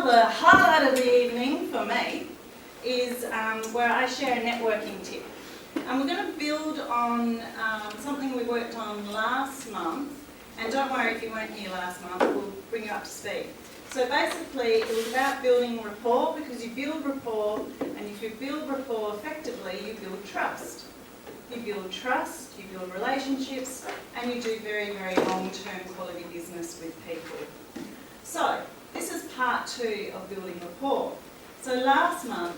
the highlight of the evening for me is where I share a networking tip. And we're going to build on something we worked on last month. And don't worry if you weren't here last month, we'll bring you up to speed. So basically, it was about building rapport, because you build rapport, and if you build rapport effectively, you build trust. You build trust, you build relationships, and you do very, very long-term quality business with people. So, this is part 2 of building rapport. So last month,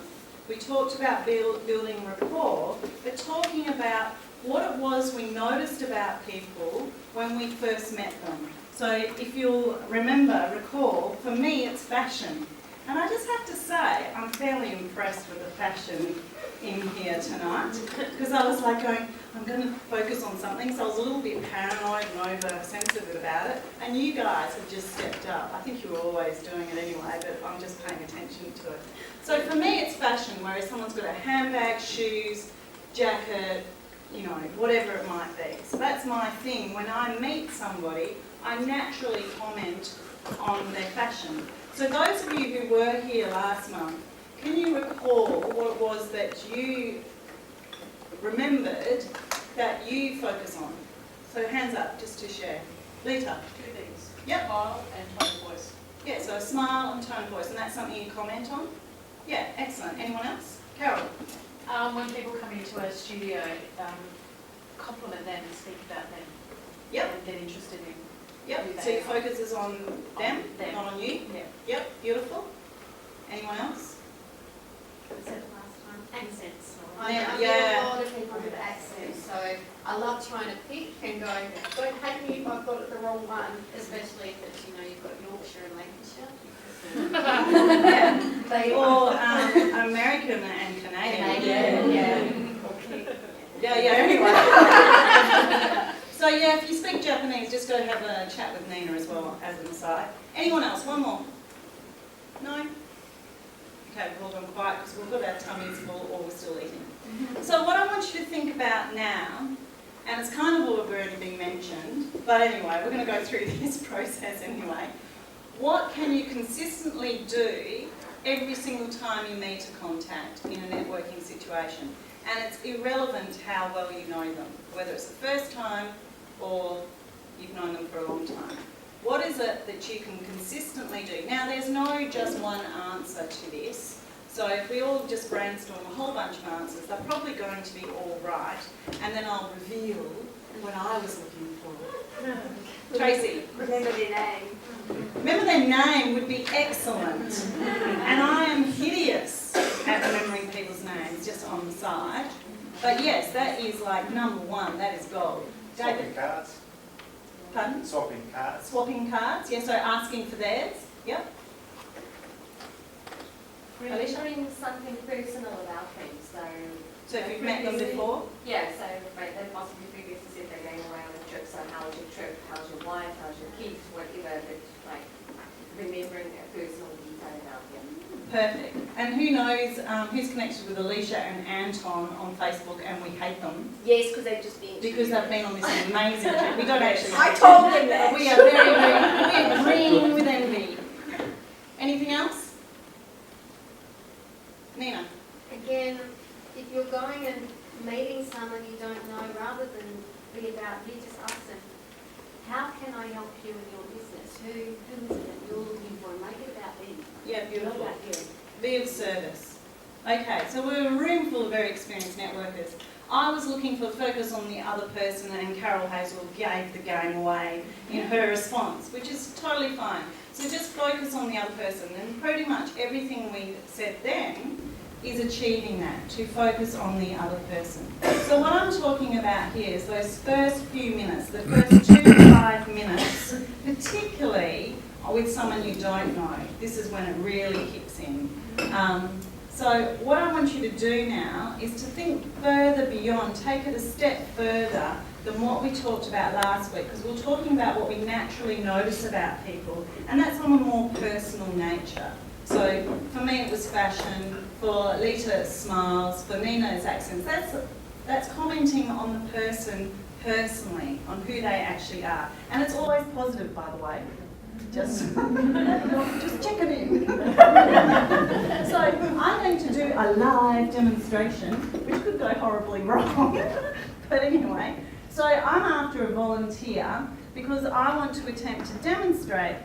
we talked about building rapport, but talking about what it was we noticed about people when we first met them. So if you'll recall, for me it's fashion. And I just have to say, I'm fairly impressed with the fashion in here tonight, because I was like going, I'm going to focus on something, so I was a little bit paranoid and over-sensitive about it, and you guys have just stepped up. I think you were always doing it anyway, but I'm just paying attention to it. So for me it's fashion, whereas someone's got a handbag, shoes, jacket, you know, whatever it might be. So that's my thing. When I meet somebody, I naturally comment on their fashion. So those of you who were here last month, can you recall what it was that you remembered that you focus on? So hands up, just to share. Lita? 2 things. Yep. Smile and tone of voice. Yeah, so a smile and tone of voice, and that's something you comment on? Yeah, excellent. Anyone else? Carol? When people come into our studio, compliment them and speak about them. Yep. And get interested in. Yep, so your focus is on them, them. not on you? Yeah. Yep, beautiful. Anyone else? I said it last time, accents. Yeah, I yeah. know a lot of people with accents, so I love trying to pick and go, don't hate me if I've got it the wrong one, especially if it's, you know, you've got Yorkshire and Lancashire. Yeah. They Or American and Canadian. Yeah, anyway. So yeah, if you speak Japanese, just go have a chat with Nina as well, as an aside. Anyone else? One more? No? Okay, we've all gone quiet because we've got our tummies full or we're still eating. So what I want you to think about now, and it's kind of all already been mentioned, but anyway, we're going to go through this process anyway. What can you consistently do every single time you meet a contact in a networking situation? And it's irrelevant how well you know them, whether it's the first time or you've known them for a long time. What is it that you can consistently do? Now, there's no just one answer to this. So if we all just brainstorm a whole bunch of answers, they're probably going to be all right. And then I'll reveal what I was looking for. Tracy? remember their name. Remember their name would be excellent. And I am hideous at remembering people's names, just on the side. But yes, that is like number 1, that is gold. Swapping cards. Pardon? Swapping cards. Swapping cards, yeah, so asking for theirs, yep. Remembering something personal about things. So if you've met them before? Yeah, so they possibly previously said they're going away on a trip, so how was your trip, how's your wife, how's your kids, whatever, but like remembering a personal detail about them. Perfect. And who knows who's connected with Alicia and Anton on Facebook and we hate them? Yes, because they've just been. Because they've been on this amazing trip. We don't actually. I told them that. We are very, we're green with envy. Anything else? Nina? Again, if you're going and meeting someone you don't know, rather than be about you, just ask them, how can I help you in your business? Who is it that you're looking for? Make it about them. Yeah, Not beautiful. about you. Be of service. Okay, so we're a room full of very experienced networkers. I was looking for focus on the other person and Carol Hazel gave the game away in her response, which is totally fine. So just focus on the other person, and pretty much everything we said then is achieving that, to focus on the other person. So what I'm talking about here is those first few minutes, the first 2 to 5 minutes, particularly with someone you don't know. This is when it really kicks in. So what I want you to do now is to think further beyond, take it a step further than what we talked about last week, because we're talking about what we naturally notice about people, and that's on a more personal nature. So for me it was fashion, for Lita it's smiles, for Nina it's accents. That's commenting on the person personally, on who they actually are. And it's always positive, by the way. Just checking in. a live demonstration, which could go horribly wrong. But anyway, so I'm after a volunteer because I want to attempt to demonstrate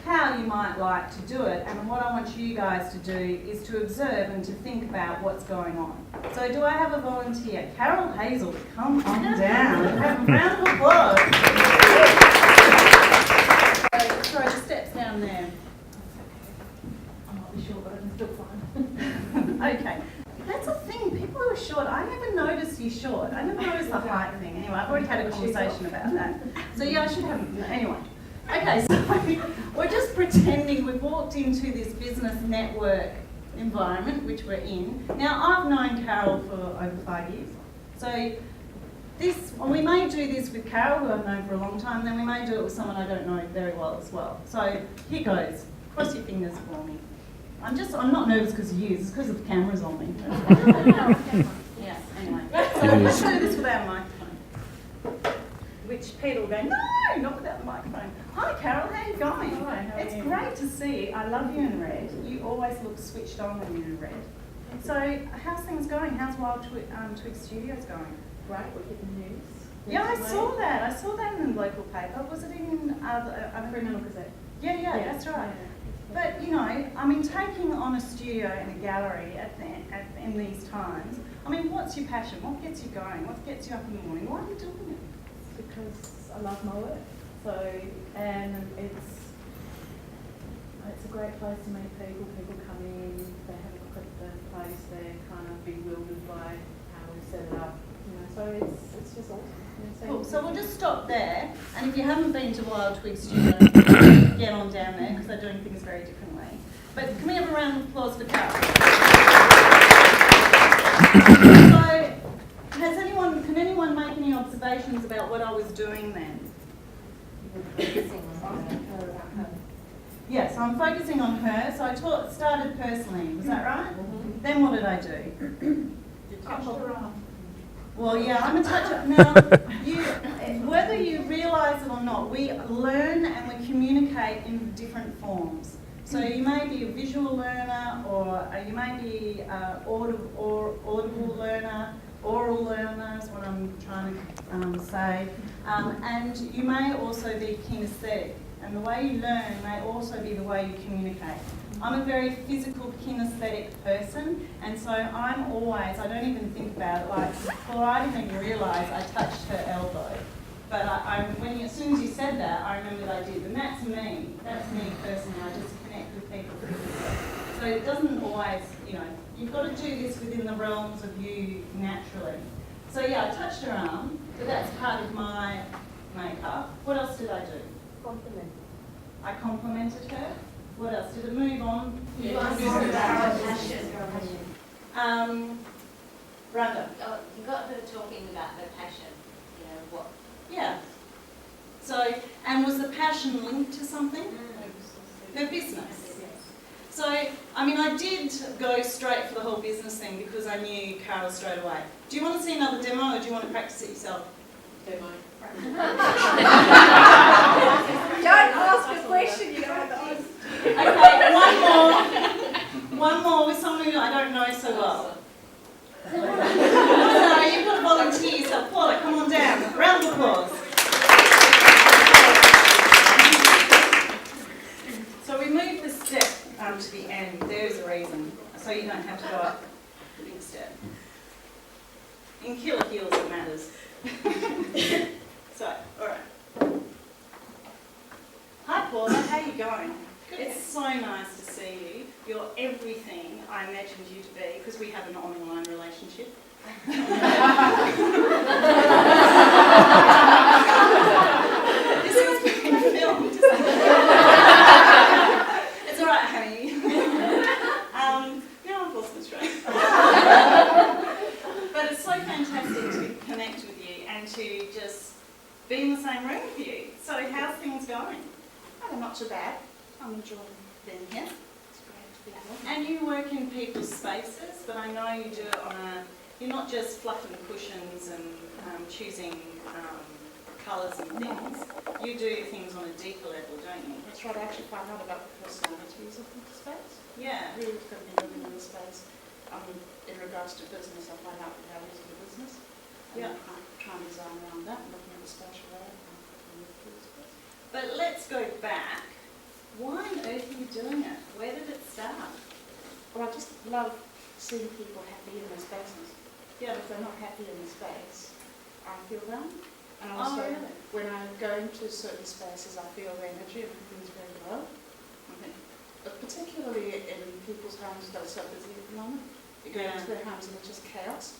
how you might like to do it, and what I want you guys to do is to observe and to think about what's going on. So do I have a volunteer? Carol Hazel, come on down. Have a round of applause. Sorry, the steps down there. I'm not sure, but I can still climb. Okay. That's a thing, people who are short, I never noticed you're short. I never noticed the height thing. Anyway, I've already had a conversation about that. So yeah, I should have, anyway. Okay, so we're just pretending we've walked into this business network environment, which we're in. Now, I've known Carol for over 5 years. So we may do this with Carol, who I've known for a long time, then we may do it with someone I don't know very well as well. So here goes. Cross your fingers for me. I'm not nervous because of you, it's because of the cameras on me. Yeah, anyway. So let's do this without a microphone. Which Peter will go, no, not without the microphone. Hi Carol, how are you going? Hi, how are It's you? great to see you. I love you in red. You always look switched on when you're in red. So how's things going? How's Wild Twig Studios going? Right, we're getting news. Yeah, I saw that. I saw that in the local paper. Was it in Fremantle Gazette. Yeah, that's right. But, you know, I mean, taking on a studio and a gallery in these times, I mean, what's your passion? What gets you going? What gets you up in the morning? Why are you doing it? Because I love my work. So, and it's a great place to meet people. People come in, they have a look at the place, they're kind of bewildered by how we've set it up. You know, so it's just awesome. Cool. So we'll just stop there. And if you haven't been to Wild Twig Studio, get on down there because they're doing things very differently. But can we have a round of applause for Carol? So, can anyone make any observations about what I was doing then? Yes, I'm focusing on her. So I started personally. Was that right? Mm-hmm. Then what did I do? You touched her arm. Well, yeah, I'm a toucher. Now, whether you realise it or not, we learn and we communicate in different forms. So you may be a visual learner, or you may be audible learner, oral learner is what I'm trying to say, and you may also be kinesthetic. And the way you learn may also be the way you communicate. I'm a very physical, kinesthetic person, and so I don't even think about it, like, before I didn't even realise I touched her elbow. But as soon as you said that, I remembered I did, and that's me personally, I just connect with people physically. So it doesn't always, you've got to do this within the realms of you naturally. So yeah, I touched her arm, but that's part of my makeup. What else did I do? Compliment. I complimented her. What else? Did it move on? You asked her about her passion. Rhonda. Oh, you got her talking about her passion, what? Yeah. So, and was the passion linked to something? Her business. So, I mean, I did go straight for the whole business thing because I knew Carol straight away. Do you want to see another demo or do you want to practice it yourself? Demo. Don't ask a question you don't have to ask. Okay, one more with someone who I don't know so well. No, you've got to volunteer yourself. Paula, come on down. Round of applause. So we moved the step to the end. There's a reason. So you don't have to go up the big step. In killer heels it matters. So, alright. Hi Paula, how are you going? Good. It's so nice to see you. You're everything I imagined you to be because we have an online relationship. This is being filmed. It's alright, honey. Now I've lost the train. But it's so fantastic to connect with you and to just be in the same room with you. So how's things going? Oh, not too bad. I'm enjoying being here. It's great to be here. And you work in people's spaces, but I know you do it on you're not just fluffing cushions and choosing colours and things. You do things on a deeper level, don't you? That's right, I actually find out about the personalities of the space. Yeah. Really going to be living in the space. in regards to business, I find out the values of the business. And Yeah. I try and design around that, and looking at the spatial area. But let's go back. Why on earth are you doing it? Where did it start? Well, I just love seeing people happy in their spaces. Yeah. If they're not happy in the space, I feel down. And Oh, also, really? when I go into certain spaces, I feel the energy and everything's very low. Okay. But particularly in people's homes that are so busy at the moment. You go Yeah. into their homes and it's just chaos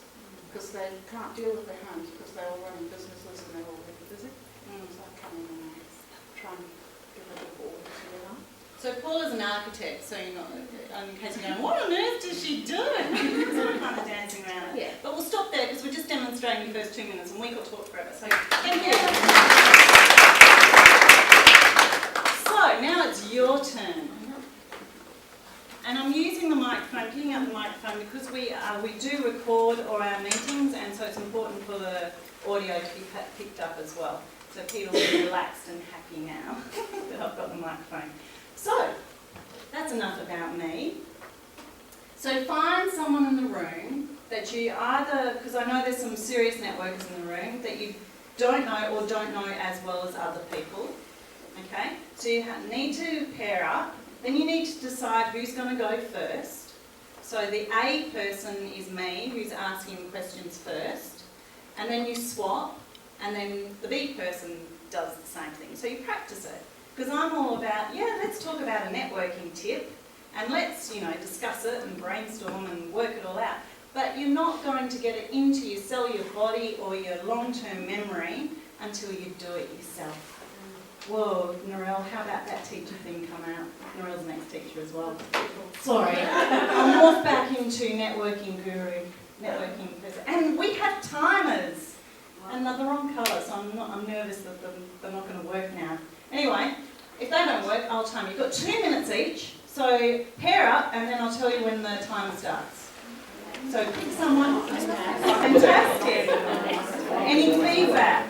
because they can't deal with their homes because they're all running businesses and they're all really busy. So I come in and I try and give a bit of order to their life. So Paula's an architect, so you're not, in case you're going, what on earth does she do? So we're kind of dancing around it. Yeah. But we'll stop there because we're just demonstrating the first 2 minutes and we could talk forever. So thank you. So now it's your turn. And I'm using the microphone, picking up the microphone because we do record all our meetings, and so it's important for the audio to be picked up as well. So Peter will be relaxed and happy now that I've got the microphone. So, that's enough about me. So find someone in the room that you either, because I know there's some serious networkers in the room, that you don't know or don't know as well as other people. Okay? So you need to pair up. Then you need to decide who's going to go first. So the A person is me, who's asking questions first. And then you swap, and then the B person does the same thing. So you practice it. Because I'm all about, yeah, let's talk about a networking tip, and let's, discuss it and brainstorm and work it all out. But you're not going to get it into your cellular body or your long-term memory until you do it yourself. Whoa, Narelle, how about that teacher thing come out? Narelle's the next teacher as well. Sorry. I'll morph back into networking guru, networking person. And we have timers. And they're the wrong colour, so I'm nervous that they're not going to work now. Anyway, if they don't work, I'll time you. You've got 2 minutes each, so pair up and then I'll tell you when the timer starts. So pick someone. Fantastic. Any feedback?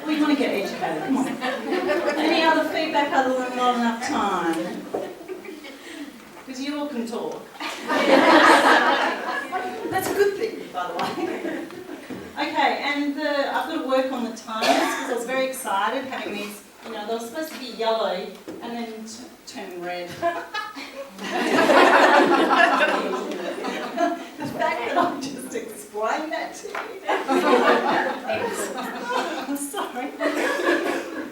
We want to get educated, come on. Any other feedback other than not enough time? Because you all can talk. That's a good thing, by the way. Okay, and I've got to work on the timers because I was very excited having these, they were supposed to be yellow and then turn red. The fact that I just explained that to you. I'm sorry.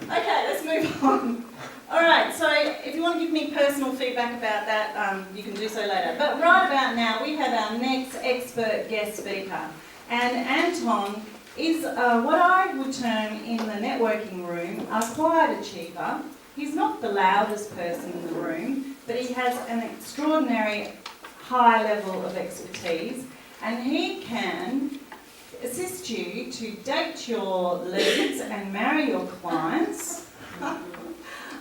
Okay, let's move on. All right, so if you want to give me personal feedback about that, you can do so later. But right about now, we have our next expert guest speaker. And Anton is what I would term in the networking room a quiet achiever. He's not the loudest person in the room, but he has an extraordinary high level of expertise, and he can assist you to date your leads and marry your clients.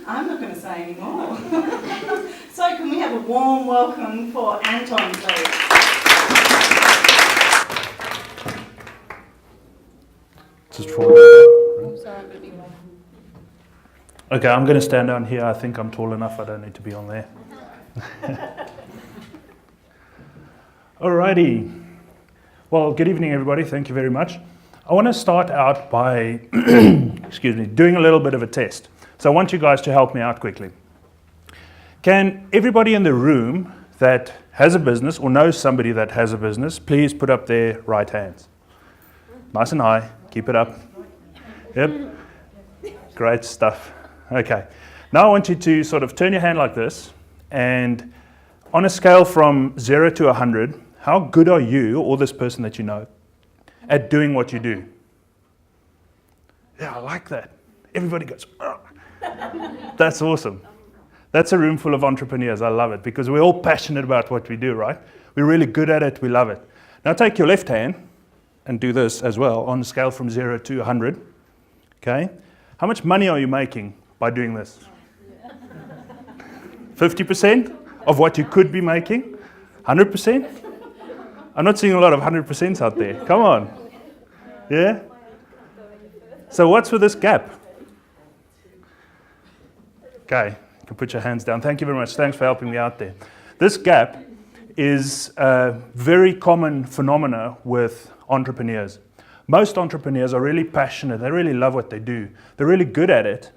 I'm not going to say any more. So can we have a warm welcome for Anton, please? Just for okay, I'm going to stand down here. I think I'm tall enough. I don't need to be on there. Alrighty. Well, good evening, everybody. Thank you very much. I want to start out by, doing a little bit of a test. So I want you guys to help me out quickly. Can everybody in the room that has a business or knows somebody that has a business, please put up their right hands? Nice and high. Keep it up. Yep. Great stuff. Okay. Now I want you to sort of turn your hand like this, and on a scale from 0 to 100, how good are you, or this person that you know, at doing what you do? Yeah, I like that. Everybody goes, oh. That's awesome. That's a room full of entrepreneurs. I love it because we're all passionate about what we do, right? We're really good at it. We love it. Now take your left hand and do this as well on a scale from 0 to 100. Okay? How much money are you making by doing this? 50% of what you could be making? 100%? I'm not seeing a lot of 100% out there. Come on. Yeah? So what's with this gap? Okay, you can put your hands down. Thank you very much. Thanks for helping me out there. This gap is a very common phenomena with entrepreneurs. Most entrepreneurs are really passionate. They really love what they do. They're really good at it.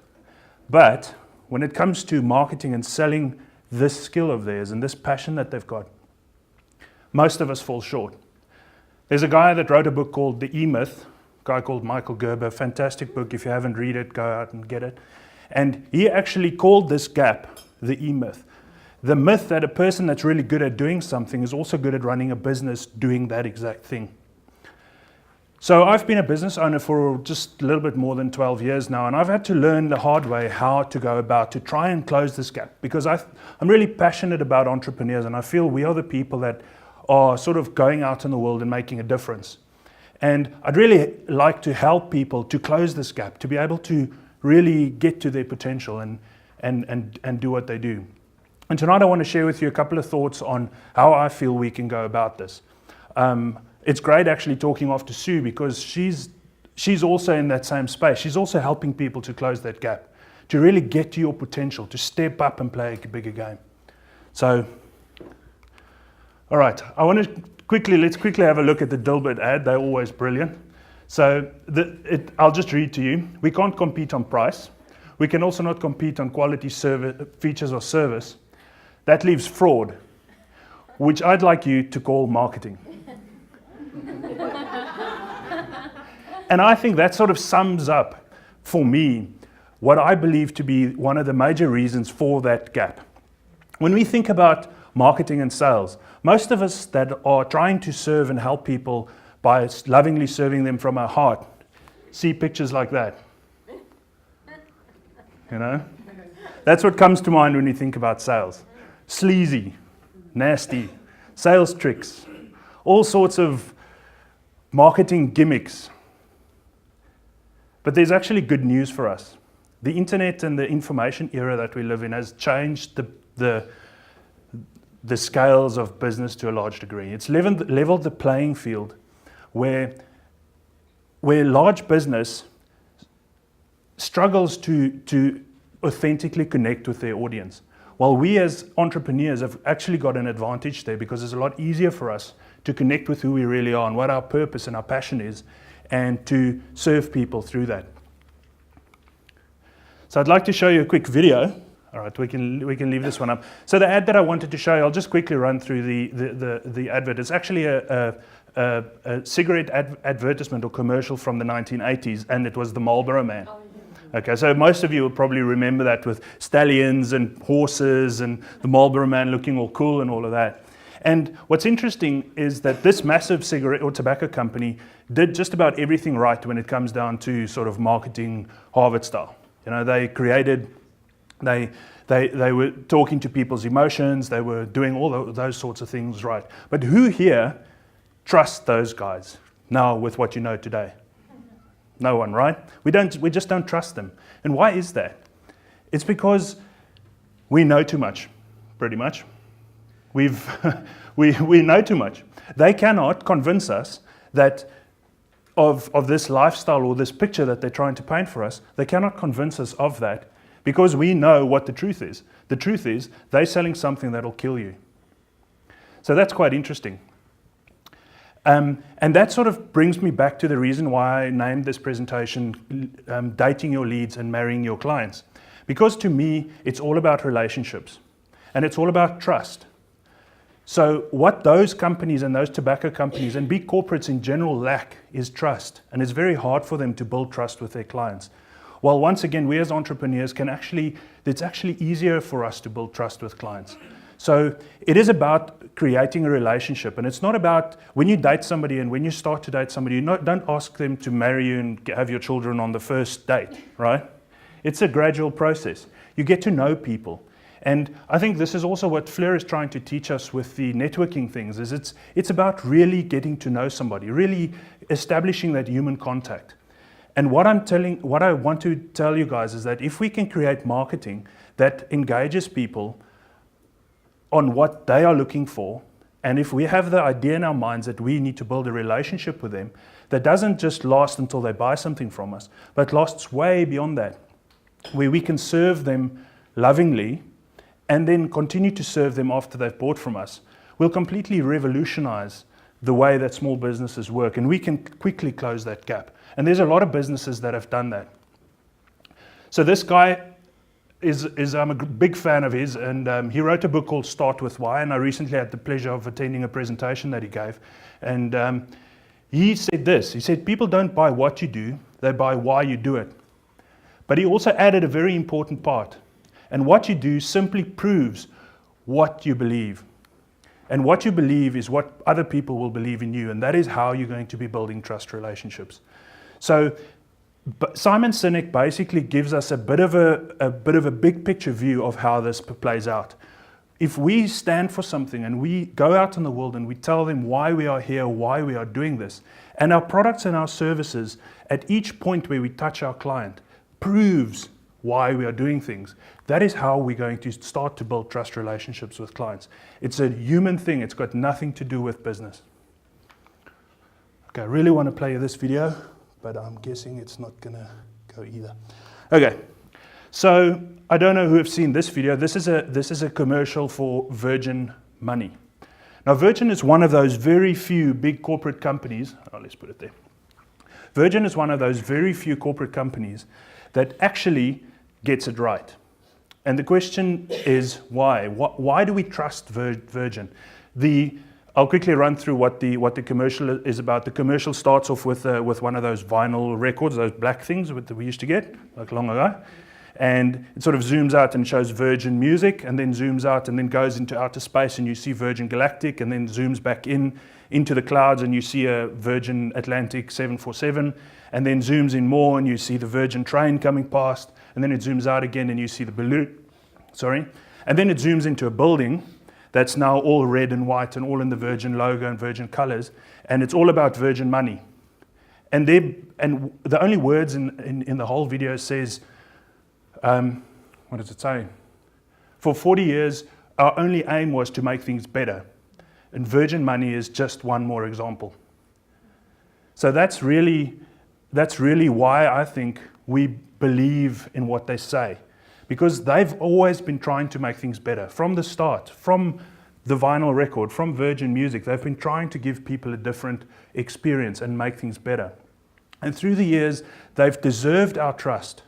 But when it comes to marketing and selling this skill of theirs and this passion that they've got, most of us fall short. There's a guy that wrote a book called The E-Myth, a guy called Michael Gerber, fantastic book. If you haven't read it, go out and get it. And he actually called this gap the E-Myth. The myth that a person that's really good at doing something is also good at running a business doing that exact thing. So I've been a business owner for just a little bit more than 12 years now, and I've had to learn the hard way how to go about to try and close this gap, because I'm really passionate about entrepreneurs, and I feel we are the people that are sort of going out in the world and making a difference. And I'd really like to help people to close this gap, to be able to really get to their potential and do what they do. And tonight I want to share with you a couple of thoughts on how I feel we can go about this. It's great actually talking off to Sue, because she's also in that same space. She's also helping people to close that gap, to really get to your potential, to step up and play a bigger game. So, all right, let's quickly have a look at the Dilbert ad. They're always brilliant. So I'll just read to you. We can't compete on price. We can also not compete on quality features or service. That leaves fraud, which I'd like you to call marketing. And I think that sort of sums up, for me, what I believe to be one of the major reasons for that gap. When we think about marketing and sales, most of us that are trying to serve and help people by lovingly serving them from our heart see pictures like that. You know? That's what comes to mind when you think about sales. Sleazy, nasty, sales tricks, all sorts of marketing gimmicks. But there's actually good news for us. The internet and the information era that we live in has changed the scales of business to a large degree. It's leveled the playing field where large business struggles to authentically connect with their audience. While we as entrepreneurs have actually got an advantage there, because it's a lot easier for us to connect with who we really are and what our purpose and our passion is, and to serve people through that. So I'd like to show you a quick video. All right, we can leave this one up. So the ad that I wanted to show you, I'll just quickly run through the advert. It's actually a cigarette advertisement or commercial from the 1980s, and it was the Marlboro Man. Okay, so most of you will probably remember that, with stallions and horses and the Marlboro Man looking all cool and all of that. And what's interesting is that this massive cigarette or tobacco company did just about everything right when it comes down to sort of marketing Harvard style. You know, they were talking to people's emotions, they were doing all those sorts of things right. But who here trusts those guys now with what you know today? No one, right? We just don't trust them. And why is that? It's because we know too much, pretty much. We know too much. They cannot convince us that of this lifestyle or this picture that they're trying to paint for us. They cannot convince us of that, because we know what the truth is. The truth is they're selling something that'll kill you. So that's quite interesting. And that sort of brings me back to the reason why I named this presentation Dating Your Leads and Marrying Your Clients. Because to me, it's all about relationships. And it's all about trust. So what those companies and those tobacco companies and big corporates in general lack is trust. And it's very hard for them to build trust with their clients. Well, once again, we as entrepreneurs it's actually easier for us to build trust with clients. So it is about creating a relationship. And it's not about when you date somebody and when you start to date somebody, don't ask them to marry you and have your children on the first date, right? It's a gradual process. You get to know people. And I think this is also what Fleur is trying to teach us with the networking things, is it's about really getting to know somebody, really establishing that human contact. And what I want to tell you guys is that if we can create marketing that engages people on what they are looking for, and if we have the idea in our minds that we need to build a relationship with them that doesn't just last until they buy something from us, but lasts way beyond that, where we can serve them lovingly, and then continue to serve them after they've bought from us, will completely revolutionize the way that small businesses work, and we can quickly close that gap. And there's a lot of businesses that have done that. So this guy I'm a big fan of his, and he wrote a book called Start With Why, and I recently had the pleasure of attending a presentation that he gave. And he said this, he said, people don't buy what you do, they buy why you do it. But he also added a very important part. And what you do simply proves what you believe. And what you believe is what other people will believe in you, and that is how you're going to be building trust relationships. So Simon Sinek basically gives us a bit of a big picture view of how this plays out. If we stand for something and we go out in the world and we tell them why we are here, why we are doing this, and our products and our services at each point where we touch our client proves why we are doing things, that is how we're going to start to build trust relationships with clients. It's a human thing. It's got nothing to do with business. Okay, I really want to play this video, but I'm guessing it's not going to go either. Okay, so I don't know who have seen this video. This is a commercial for Virgin Money. Now, Virgin is one of those very few big corporate companies. Oh, let's put it there. Virgin is one of those very few corporate companies that actually gets it right. And the question is why? Why do we trust Virgin? I'll quickly run through what the commercial is about. The commercial starts off with one of those vinyl records, those black things that we used to get like long ago. And it sort of zooms out and shows Virgin music, and then zooms out and then goes into outer space, and you see Virgin Galactic, and then zooms back into the clouds, and you see a Virgin Atlantic 747, and then zooms in more, and you see the Virgin train coming past, and then it zooms out again, and you see the balloon, and then it zooms into a building that's now all red and white and all in the Virgin logo and Virgin colors, and it's all about Virgin Money. And the only words in the whole video says, what does it say? For 40 years, our only aim was to make things better. And Virgin Money is just one more example. So that's really why I think we believe in what they say. Because they've always been trying to make things better. From the start, from the vinyl record, from Virgin Music, they've been trying to give people a different experience and make things better. And through the years, they've deserved our trust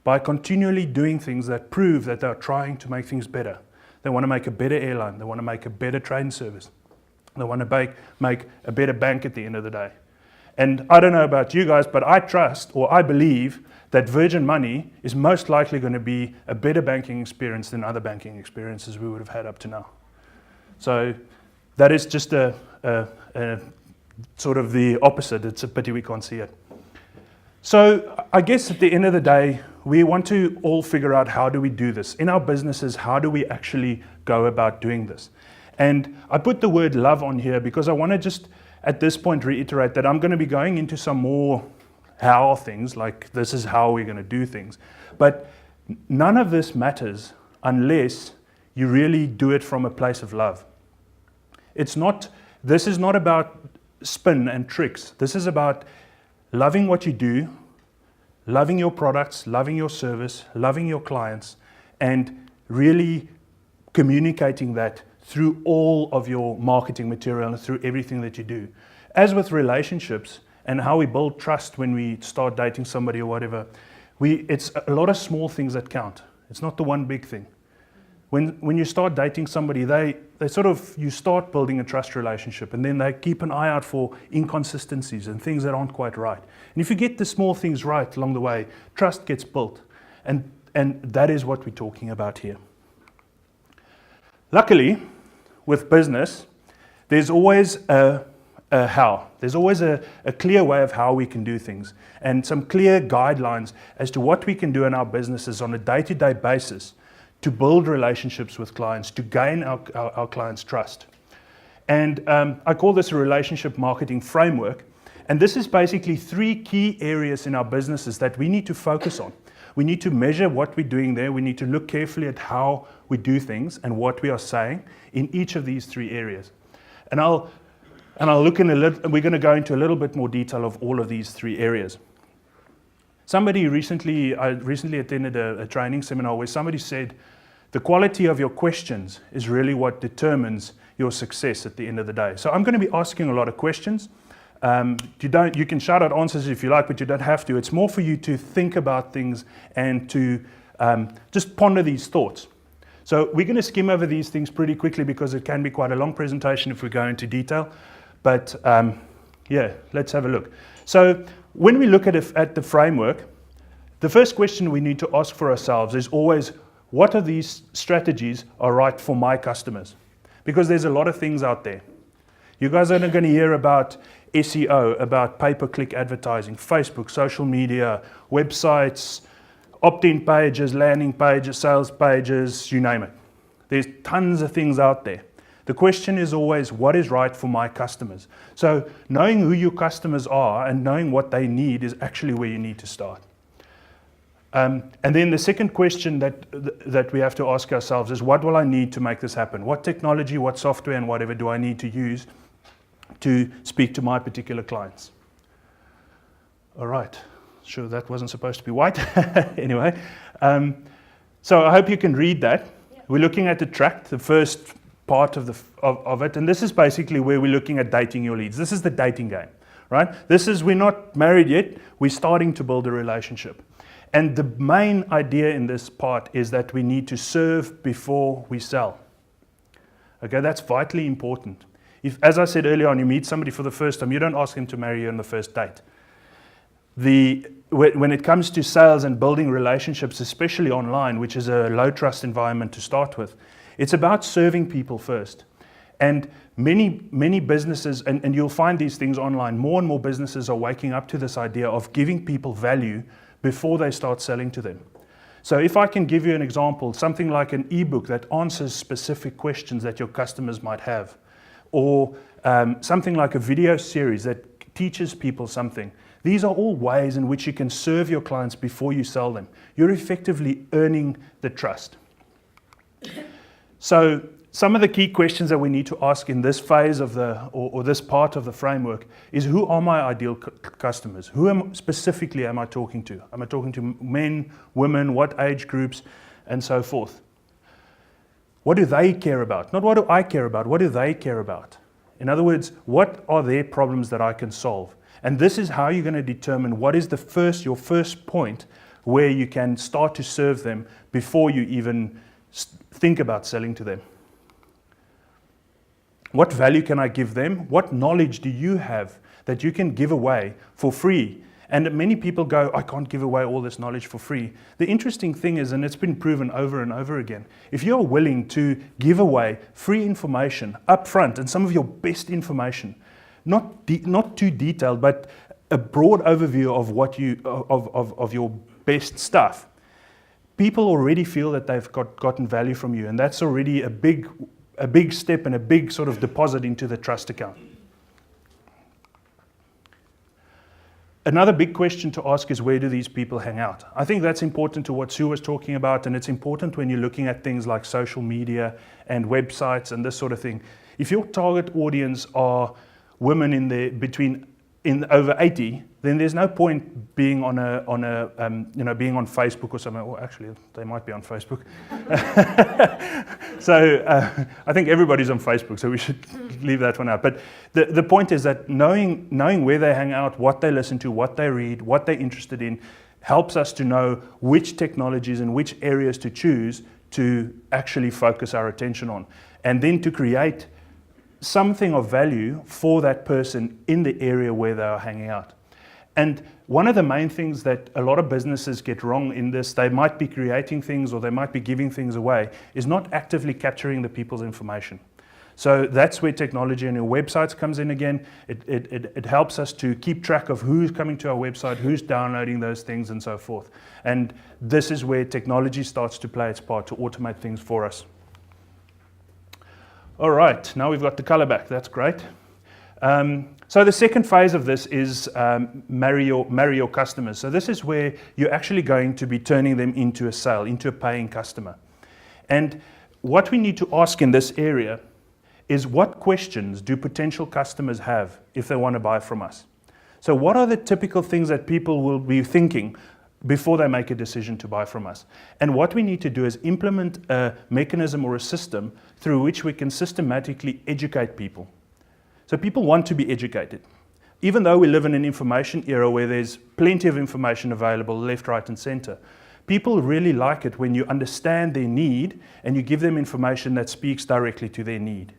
by continually doing things that prove that they're trying to make things better. They want to make a better airline. They want to make a better train service. They want to make a better bank at the end of the day. And I don't know about you guys, but I trust, or I believe, that Virgin Money is most likely going to be a better banking experience than other banking experiences we would have had up to now. So that is just a sort of the opposite. It's a pity we can't see it. So I guess at the end of the day, we want to all figure out, how do we do this? In our businesses, how do we actually go about doing this? And I put the word love on here because I want to just, at this point, reiterate that I'm going to be going into some more how things, like this is how we're going to do things. But none of this matters unless you really do it from a place of love. This is not about spin and tricks. This is about loving what you do, loving your products, loving your service, loving your clients, and really communicating that through all of your marketing material and through everything that you do. As with relationships and how we build trust when we start dating somebody or whatever, it's a lot of small things that count. It's not the one big thing. When you start dating somebody, you start building a trust relationship, and then they keep an eye out for inconsistencies and things that aren't quite right. And if you get the small things right along the way, trust gets built. And that is what we're talking about here. Luckily, with business, there's always a how. There's always a clear way of how we can do things, and some clear guidelines as to what we can do in our businesses on a day-to-day basis to build relationships with clients, to gain our clients' trust. And I call this a relationship marketing framework. And this is basically 3 key areas in our businesses that we need to focus on. We need to measure what we're doing there. We need to look carefully at how we do things and what we are saying in each of these 3 areas. And I'll look we're going to go into a little bit more detail of all of these 3 areas. I recently attended a training seminar where somebody said, the quality of your questions is really what determines your success at the end of the day. So I'm going to be asking a lot of questions. You can shout out answers if you like, but you don't have to. It's more for you to think about things and to just ponder these thoughts. So we're going to skim over these things pretty quickly because it can be quite a long presentation if we go into detail. But yeah, let's have a look. So when we look at the framework, the first question we need to ask for ourselves is always, what of these strategies are right for my customers? Because there's a lot of things out there. You guys are going to hear about SEO, about pay-per-click advertising, Facebook, social media, websites, opt-in pages, landing pages, sales pages, you name it. There's tons of things out there. The question is always, what is right for my customers? So knowing who your customers are and knowing what they need is actually where you need to start. And then the second question that we have to ask ourselves is, what will I need to make this happen? What technology, what software, and whatever do I need to use to speak to my particular clients? All right. Sure, that wasn't supposed to be white. Anyway, so I hope you can read that. Yep. We're looking at the tract, the first part of it, and this is basically where we're looking at dating your leads. This is the dating game, right? We're not married yet. We're starting to build a relationship. And the main idea in this part is that we need to serve before we sell. Okay, that's vitally important. If, as I said earlier on, you meet somebody for the first time, you don't ask them to marry you on the first date. When it comes to sales and building relationships, especially online, which is a low trust environment to start with, it's about serving people first. And many businesses, and you'll find these things online, more and more businesses are waking up to this idea of giving people value before they start selling to them. So if I can give you an example, something like an ebook that answers specific questions that your customers might have, or something like a video series that teaches people something. These are all ways in which you can serve your clients before you sell them. You're effectively earning the trust. So some of the key questions that we need to ask in this phase of or this part of the framework is, who are my ideal customers? Specifically am I talking to? Am I talking to men, women, what age groups, and so forth? What do they care about? Not what do I care about, what do they care about? In other words, what are their problems that I can solve? And this is how you're going to determine what is your first point where you can start to serve them before you even think about selling to them. What value can I give them? What knowledge do you have that you can give away for free? And many people go, I can't give away all this knowledge for free. The interesting thing is, and it's been proven over and over again, if you're willing to give away free information up front, and some of your best information, not too detailed, but a broad overview of what of your best stuff, people already feel that they've gotten value from you, and that's already a big step and a big sort of deposit into the trust account. Another big question to ask is, where do these people hang out? I think that's important to what Sue was talking about, and it's important when you're looking at things like social media and websites and this sort of thing. If your target audience are women in over 80, then there's no point being on being on Facebook or something. Well, actually, they might be on Facebook. So I think everybody's on Facebook, so we should leave that one out. But the point is that knowing where they hang out, what they listen to, what they read, what they're interested in, helps us to know which technologies and which areas to choose to actually focus our attention on, and then to create something of value for that person in the area where they are hanging out. And one of the main things that a lot of businesses get wrong in this, they might be creating things or they might be giving things away, is not actively capturing the people's information. So that's where technology and your websites comes in again. It helps us to keep track of who's coming to our website, who's downloading those things, and so forth. And this is where technology starts to play its part to automate things for us. All right, now we've got the color back. That's great. So the second phase of this is marry your customers. So this is where you're actually going to be turning them into a sale, into a paying customer. And what we need to ask in this area is, what questions do potential customers have if they want to buy from us? So what are the typical things that people will be thinking? before they make a decision to buy from us. And what we need to do is implement a mechanism or a system through which we can systematically educate people. So people want to be educated. Even though we live in an information era where there's plenty of information available left, right, and center, people really like it when you understand their need and you give them information that speaks directly to their need.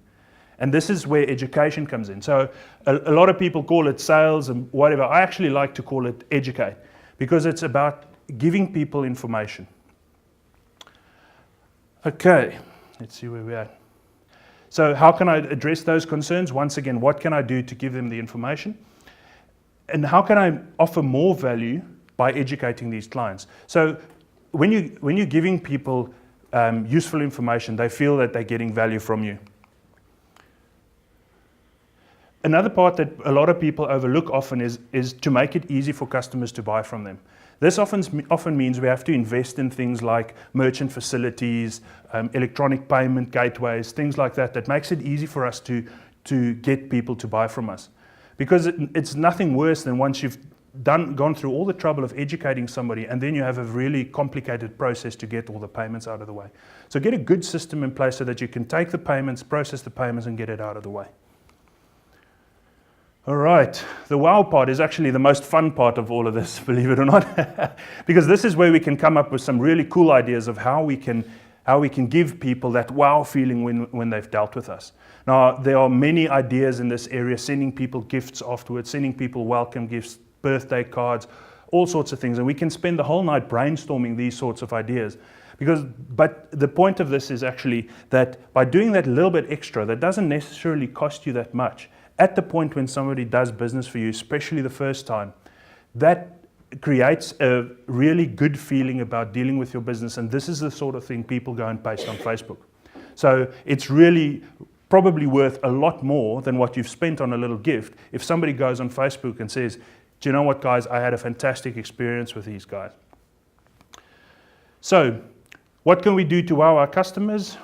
And this is where education comes in. So a lot of people call it sales and whatever. I actually like to call it educate, because it's about giving people information. Okay, let's see where we're at. So how can I address those concerns? Once again, what can I do to give them the information? And how can I offer more value by educating these clients? So when you're giving people useful information, they feel that they're getting value from you. Another part that a lot of people overlook often is to make it easy for customers to buy from them. This often means we have to invest in things like merchant facilities, electronic payment gateways, things like that, that makes it easy for us to get people to buy from us. Because it's nothing worse than once you've gone through all the trouble of educating somebody and then you have a really complicated process to get all the payments out of the way. So get a good system in place so that you can take the payments, process the payments, and get it out of the way. All right, the wow part is actually the most fun part of all of this, believe it or not, because this is where we can come up with some really cool ideas of how we can give people that wow feeling when they've dealt with us. Now, there are many ideas in this area, sending people gifts afterwards, sending people welcome gifts, birthday cards, all sorts of things, and we can spend the whole night brainstorming these sorts of ideas. But the point of this is actually that by doing that little bit extra, that doesn't necessarily cost you that much. At the point when somebody does business for you, especially the first time, that creates a really good feeling about dealing with your business, and this is the sort of thing people go and paste on Facebook. So it's really probably worth a lot more than what you've spent on a little gift if somebody goes on Facebook and says, do you know what, guys, I had a fantastic experience with these guys. So what can we do to wow our customers?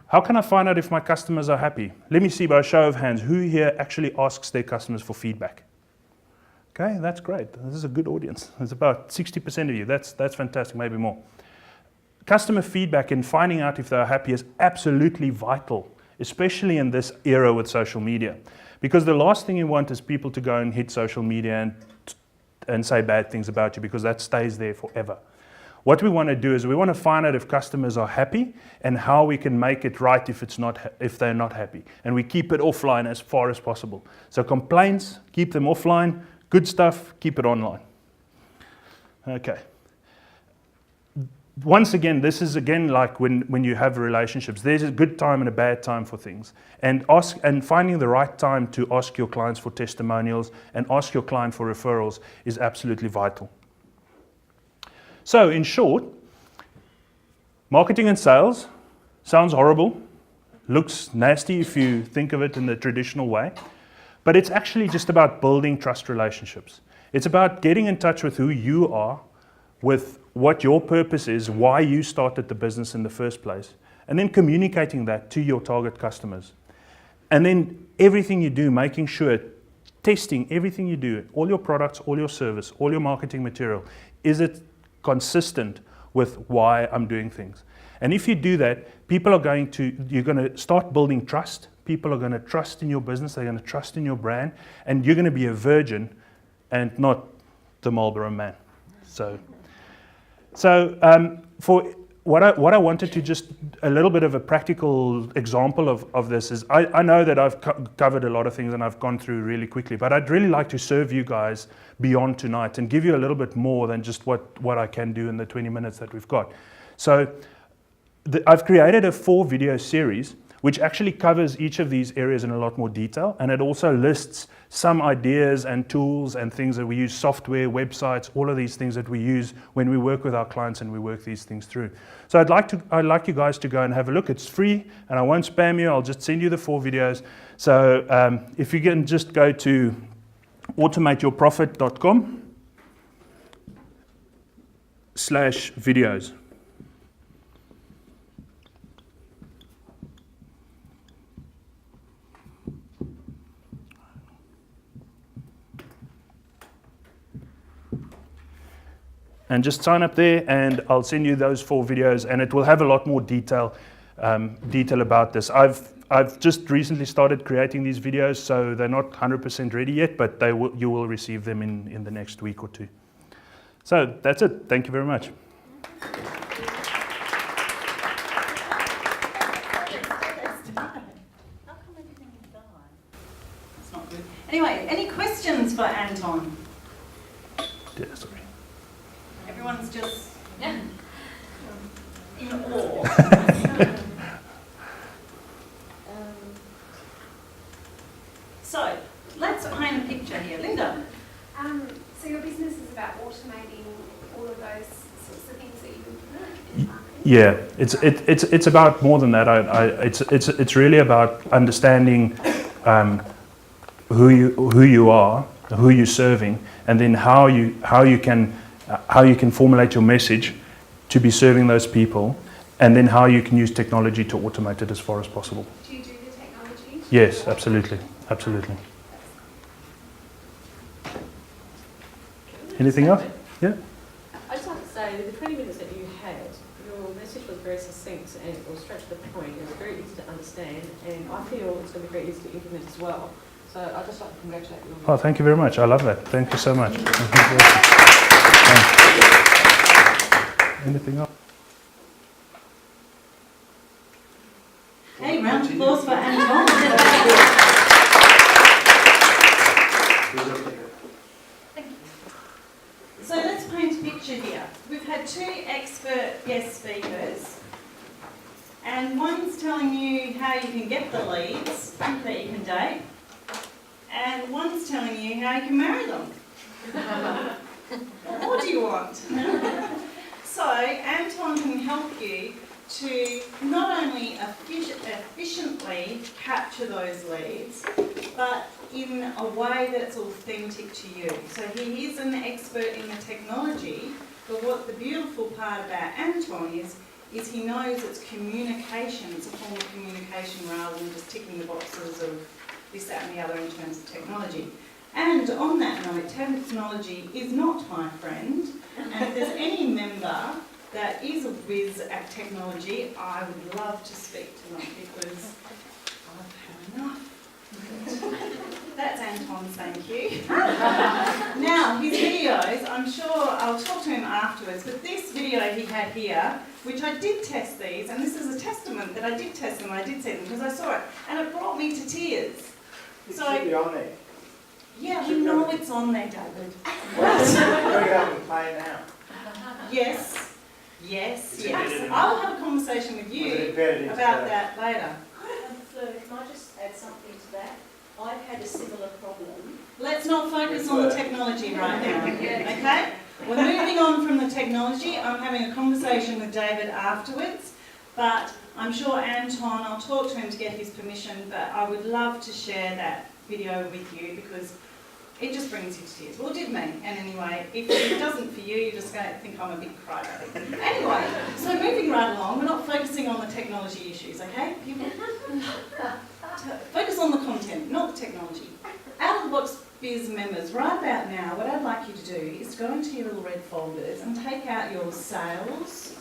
How can I find out if my customers are happy? Let me see by a show of hands, who here actually asks their customers for feedback? Okay, that's great. This is a good audience. It's about 60% of you. That's fantastic, maybe more. Customer feedback and finding out if they're happy is absolutely vital, especially in this era with social media. Because the last thing you want is people to go and hit social media and say bad things about you, because that stays there forever. What we want to do is we want to find out if customers are happy and how we can make it right if they're not happy. And we keep it offline as far as possible. So complaints, keep them offline. Good stuff, keep it online. Okay. Once again, this is again like when you have relationships. There's a good time and a bad time for things. And finding the right time to ask your clients for testimonials and ask your client for referrals is absolutely vital. So in short, marketing and sales sounds horrible, looks nasty if you think of it in the traditional way, but it's actually just about building trust relationships. It's about getting in touch with who you are, with what your purpose is, why you started the business in the first place, and then communicating that to your target customers. And then everything you do, making sure, testing everything you do, all your products, all your service, all your marketing material, is it consistent with why I'm doing things? And if you do that, you're going to start building trust. People are going to trust in your business, they're going to trust in your brand, and you're going to be a virgin and not the Marlboro Man. So for what I wanted to just a little bit of a practical example of this is, I know that I've covered a lot of things and I've gone through really quickly, but I'd really like to serve you guys beyond tonight and give you a little bit more than just what I can do in the 20 minutes that we've got. So I've created a 4-video series which actually covers each of these areas in a lot more detail, and it also lists some ideas and tools and things that we use, software, websites, all of these things that we use when we work with our clients and we work these things through. So I'd like you guys to go and have a look. It's free and I won't spam you. I'll just send you the 4 videos. So if you can just go to automateyourprofit.com/videos. and just sign up there, and I'll send you those 4 videos, and it will have a lot more detail about this. I've just recently started creating these videos, so they're not 100% ready yet, but you will receive them in the next week or 2. So that's it. Thank you very much. That's not good. Anyway, any questions for Anton? Yeah, sorry. Everyone's just in awe. So, let's paint a picture here. Linda? So your business is about automating all of those sorts of things that you do in marketing? Yeah, it's about more than that. It's really about understanding who you are, who you're serving, and then how you can formulate your message to be serving those people, and then how you can use technology to automate it as far as possible. Do you do the technology? Yes, absolutely. Anything else? Yeah. I'd just like to say, with the 20 minutes that you had, your message was very succinct and it was straight to the point. It was very easy to understand, and I feel it's going to be very easy to implement as well. So I'd just like to congratulate you on that. Oh, thank you very much. I love that. Thank you so much. Anything else? Hey, round of applause for Anton. So let's paint a picture here. We've had 2 expert guest speakers, and one's telling you how you can get the leads that you can date, and one's telling you how you can marry them. What do you want? So Anton can help you to not only efficiently capture those leads, but in a way that's authentic to you. So he is an expert in the technology, but what the beautiful part about Anton is he knows it's communication, it's a form of communication rather than just ticking the boxes of this, that and the other in terms of technology. And on that note, technology is not my friend, and if there's any member that is a whiz at technology, I would love to speak to them because I've had enough. That's Anton's thank you. Now, his videos, I'm sure I'll talk to him afterwards, but this video he had here, which I did test these, and this is a testament that I did test them, I did see them because I saw it, and it brought me to tears. It should be on there. Yeah, we know it's on there, David. Bring it up and play it now. Yes, yes, yes. I'll have a conversation with you about that later. Fleur, can I just add something to that? I've had a similar problem. Let's not focus on the technology right now, okay? We're moving on from the technology. I'm having a conversation with David afterwards, but I'm sure Anton, I'll talk to him to get his permission, but I would love to share that video with you because it just brings you to tears. Well, it did me. And anyway, if it doesn't for you, you're just going to think I'm a big crybaby. Anyway, so moving right along, we're not focusing on the technology issues, okay? People? Focus on the content, not the technology. Out of the Box Biz members, right about now, what I'd like you to do is go into your little red folders and take out your sales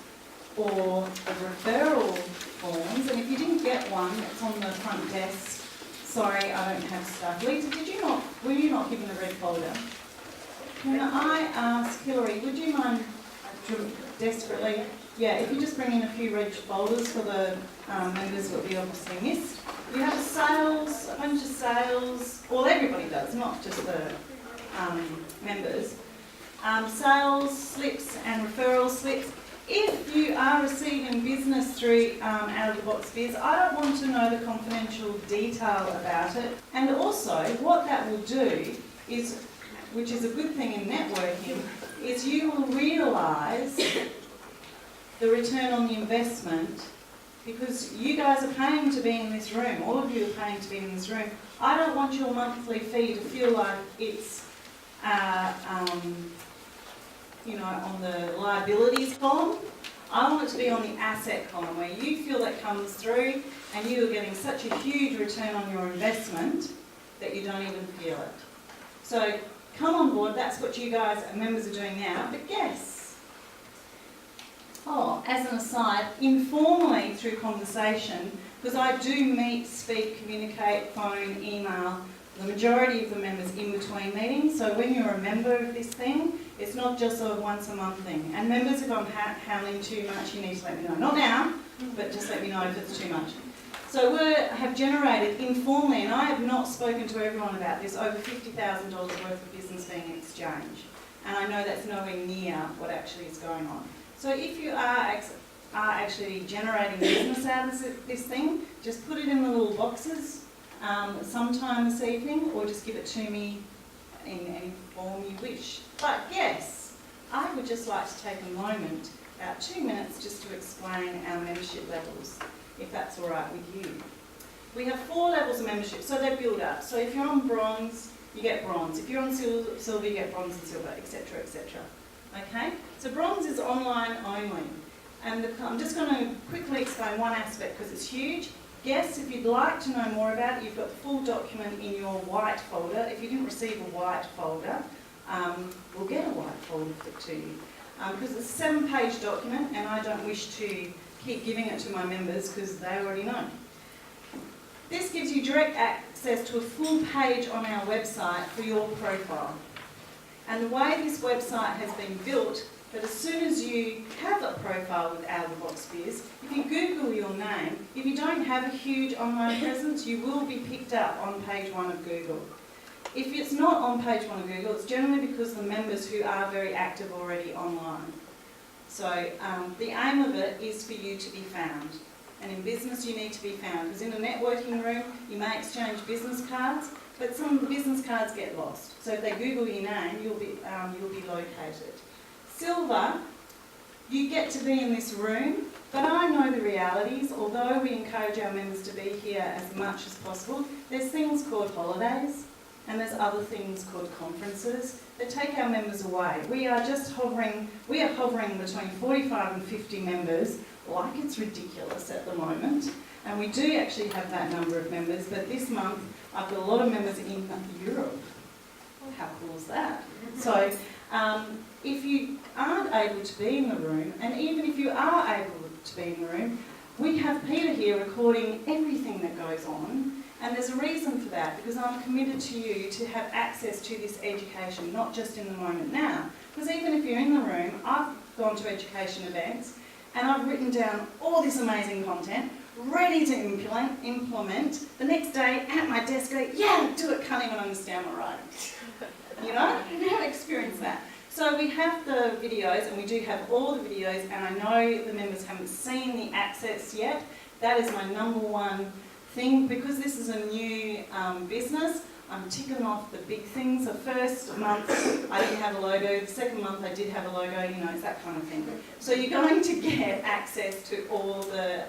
or referral forms. And if you didn't get one, it's on the front desk. Sorry, I don't have stuff. Lisa, were you not given a red folder? Can I ask Hillary, would you mind desperately, if you just bring in a few red folders for the members that we obviously missed. You have a bunch of sales, well everybody does, not just the members. Sales slips and referral slips. If you are receiving business through Out of the Box Biz, I don't want to know the confidential detail about it. And also, what that will do is, which is a good thing in networking, is you will realise the return on the investment because you guys are paying to be in this room. All of you are paying to be in this room. I don't want your monthly fee to feel like it's on the liabilities column. I want it to be on the asset column where you feel that comes through and you are getting such a huge return on your investment that you don't even feel it. So come on board, that's what you guys, members, are doing now. But guess Oh, as an aside, informally through conversation, because I do meet, speak, communicate, phone, email, the majority of the members in between meetings. So when you're a member of this thing, it's not just a once a month thing. And members, if I'm hounding too much, you need to let me know. Not now, but just let me know if it's too much. So we have generated informally, and I have not spoken to everyone about this, over $50,000 worth of business being exchanged. And I know that's nowhere near what actually is going on. So if you are actually generating business out of this thing, just put it in the little boxes sometime this evening, or just give it to me in any form you wish. But yes, I would just like to take a moment, about 2 minutes, just to explain our membership levels, if that's all right with you. We have 4 levels of membership, so they build up. So if you're on bronze, you get bronze. If you're on silver, you get bronze and silver, etc., etc. Okay? So bronze is online only. And I'm just going to quickly explain one aspect because it's huge. Yes, if you'd like to know more about it, you've got the full document in your white folder. If you didn't receive a white folder, we'll get a white folder to you. Because it's a 7-page document and I don't wish to keep giving it to my members because they already know. This gives you direct access to a full page on our website for your profile. And the way this website has been built, that as soon as you have a profile with our Box Biz, if you Google your name, if you don't have a huge online presence, you will be picked up on page 1 of Google. If it's not on page 1 of Google, it's generally because the members who are very active already online. So the aim of it is for you to be found. And in business, you need to be found. Because in a networking room, you may exchange business cards, but some of the business cards get lost. So if they Google your name, you'll be located. Silver, you get to be in this room, but I know the realities. Although we encourage our members to be here as much as possible, there's things called holidays, and there's other things called conferences that take our members away. We are hovering between 45 and 50 members, like it's ridiculous at the moment. And we do actually have that number of members, but this month I've got a lot of members in Europe. Well, how cool is that? So if you aren't able to be in the room, and even if you are able to be in the room, we have Peter here recording everything that goes on. And there's a reason for that, because I'm committed to you to have access to this education, not just in the moment now. Because even if you're in the room, I've gone to education events and I've written down all this amazing content, ready to implement. The next day at my desk, go, yeah, do it, can't even understand my writing. You know, you have experienced that. So we have the videos, and we do have all the videos, and I know the members haven't seen the access yet. That is my number one thing, because this is a new business. I'm ticking off the big things. The first month I didn't have a logo, the second month I did have a logo, you know, it's that kind of thing. So you're going to get access to all the